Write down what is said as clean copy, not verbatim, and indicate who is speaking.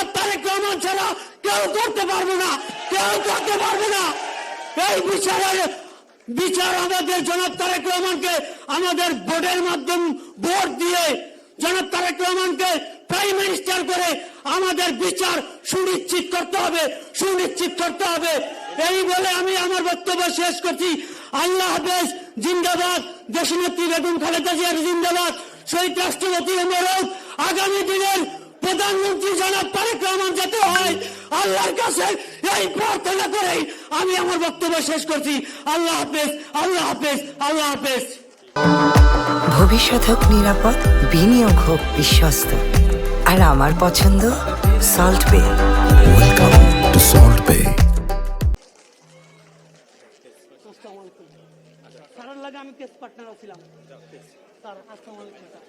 Speaker 1: জনাব তারেক রহমান ছাড়া কেউ করতে পারবে না, কেউ করতে পারবে না। এই বিচার আমাদের জনাব তারেক রহমানকে আমাদের ভোটের মাধ্যমে ভোট দিয়ে জনাব তারেক রহমানকে প্রাইম মিনিস্টার করে আমাদের বিচার সুনিশ্চিত করতে হবে, সুনিশ্চিত করতে হবে। এই বলে আমি আমার বক্তব্য শেষ করছি। আল্লাহ হাফেজ। জিন্দাবাদ দেশনেত্রী বেগম খালেদা জিয়ার জিন্দাবাদ। শহীদ রাষ্ট্রপতি মোবারক। আগামী দিনের প্রধানমন্ত্রী জনাব তারেক রহমান যাতে হয়, আল্লাহর কাছে এই প্রার্থনা করেই আমি আমার বক্তব্য শেষ করছি। আল্লাহ হাফেজ, আল্লাহ হাফেজ, আল্লাহ হাফেজ।
Speaker 2: ভবিষ্যৎ হোক নিরাপদ, বিনিয়োগ হোক বিশ্বস্ত, আর আমার পছন্দ সল্ট বে।
Speaker 3: ওয়েলকাম টু সল্ট বে।
Speaker 1: স্যারের লাগে আমি কেস পার্টনার ছিলাম স্যার। আসসালামু আলাইকুম স্যার।